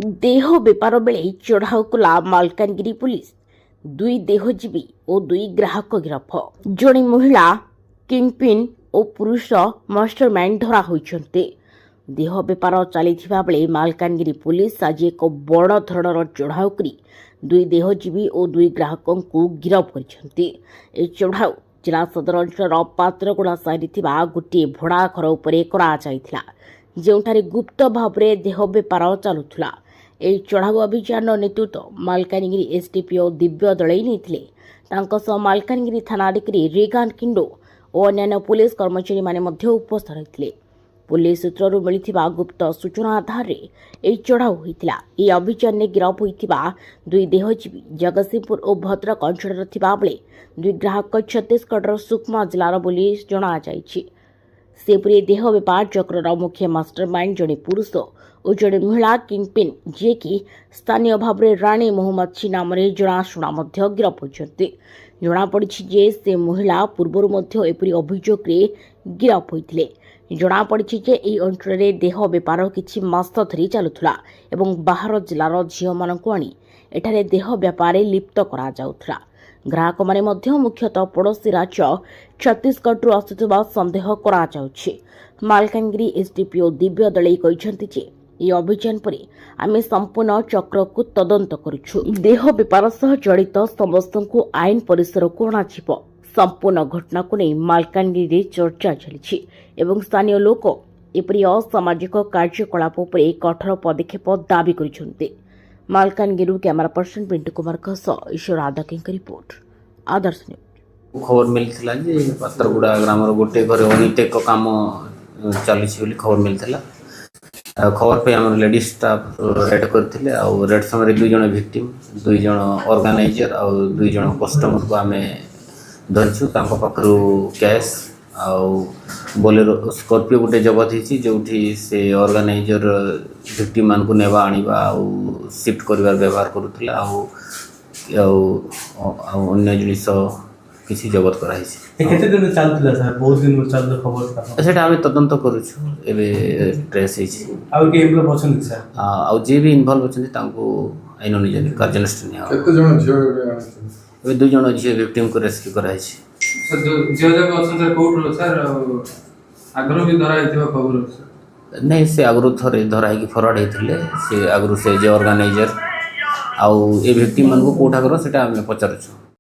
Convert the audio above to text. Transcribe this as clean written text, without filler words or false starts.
देह बेपार बेले चढ़ाऊ कला मालकानगिरी पुलिस दुई देहजीवी और दुई ग्राहक गिरफ जड़े महिला किंगपिन और पुरुष मास्टरमाइंड धरा होइछन्ते। देह बेपार चलीथिबा बेले मालकानगिरी पुलिस आज एक बड़ धरणर चढ़ाऊ करी दुई देहजीवी और दुई ग्राहकों को गिरफ करिछन्ते। ए चढ़ाऊ जिला सदर अंचल पात्रगुड़ा साइड थिबा गोटे भड़ा घर उपरे करा जायथिला, ଯେଉଁଠାରେ ଗୁପ୍ତ ଭାବରେ ଦେହ ବେପାର ଚାଲୁଥିଲା। ଏହି ଚଢ଼ାଉ ଅଭିଯାନର ନେତୃତ୍ୱ ମାଲକାନଗିରି ଏସ୍ଡିପିଓ ଦିବ୍ୟ ଦଳେଇ ନେଇଥିଲେ। ତାଙ୍କ ସହ ମାଲକାନଗିରି ଥାନାଧିକାରୀ ରେଗାନ କିଣ୍ଡୋ ଓ ଅନ୍ୟାନ୍ୟ ପୁଲିସ କର୍ମଚାରୀମାନେ ମଧ୍ୟ ଉପସ୍ଥିତ ରହିଥିଲେ। ପୁଲିସ ସୂତ୍ରରୁ ମିଳିଥିବା ଗୁପ୍ତ ସୂଚନା ଆଧାରରେ ଏହି ଚଢ଼ାଉ ହୋଇଥିଲା। ଏହି ଅଭିଯାନରେ ଗିରଫ ହୋଇଥିବା ଦୁଇ ଦେହଜୀବୀ ଜଗତସିଂହପୁର ଓ ଭଦ୍ରକ ଅଞ୍ଚଳର ଥିବା ବେଳେ ଦୁଇ ଗ୍ରାହକ ଛତିଶଗଡ଼ର ସୁକମା ଜିଲ୍ଲାର ବୋଲି ଜଣାଯାଇଛି। सेपरी देह बेपार चक्रर मुख्य मास्टरमाइंड जड़े पुरुष और जड़े महिला किंगपिन जे कि स्थानीय भाव में राणी मोहम्मद नाम जनाशुना गिरफ होती। जनापड़ी जे से महिला पूर्व एपरी अभियोग गिरफ होते। जनापड़ी जे यह अंचल देह बेपार किछि मास धरी चलुला एवं बाहर जिलार झील मानक आनी एठारे देह व्यापार लिप्त करा जाउथला। ग्राहक माने मध्य मुख्यतः पड़ोशी राज्य छत्तीसगढ़ आसुवा सन्देह करा जाउछि। मालकानगिरी एसडीपीओ दिव्य दलई कहिसंति जे ए अभियान पर आमे संपूर्ण चक्र को तदंत करुछु। देह बेपार सह जड़ित समस्त को आईन परिसर को अणाजिब। संपूर्ण घटना को नहीं मालकानगिरी चर्चा चली एवं स्थानीय लोक एपरी असामाजिक कार्यकलाप पर कठोर पदक्षेप दाबी करिसंति। मालकानगिरी कैमरा पर्सन पिंटू कुमार ईश्वर आदकी रिपोर्ट आदर्श न्यूज। खबर मिलता जे पात्रगुड़ा ग्राम गोटे घर अनिटेक काम चली खबर मिलता। खबर पे आम लेडीज स्टाफ रेड करते रेड समय दुई जन विक्टिम दुई जन ऑर्गेनाइजर और दुई जन कस्टमर को आम धरचु। पाखु कैश आउ बोलेरो स्कॉर्पियो गोटे जबत होती जो से ऑर्गेनाइजर विक्टिम मान को नेवा आनिबा आउ शिफ्ट करिवार व्यवहार करुथिला अन्य जिनिस किसी जबत कराई केते दिन चलतिला सर? बहुत दिन चलत खबर था सेटा हम तदंत करूछु। एबे ट्रेस होई छी आउ के इन्वॉल्व होछन सर आउ जे भी इन्वॉल्व होछन तांको आइनो निजे कार्यानुष्ठान निया। केते जण झियो एबे दुई जण झियो विक्टिम को रेस्क्यू कराई छी। सर जो झियो जक अछन सर कोर्ट सर आगरो भी धरा हेतिबा खबर सर? नहीं से आगरो थरे धरा है कि फरवर्ड हेतिले से आगरो से जे ऑर्गेनाइजर आउ ए विक्टिम मान को कोठा करो सेटा हम पचारछु।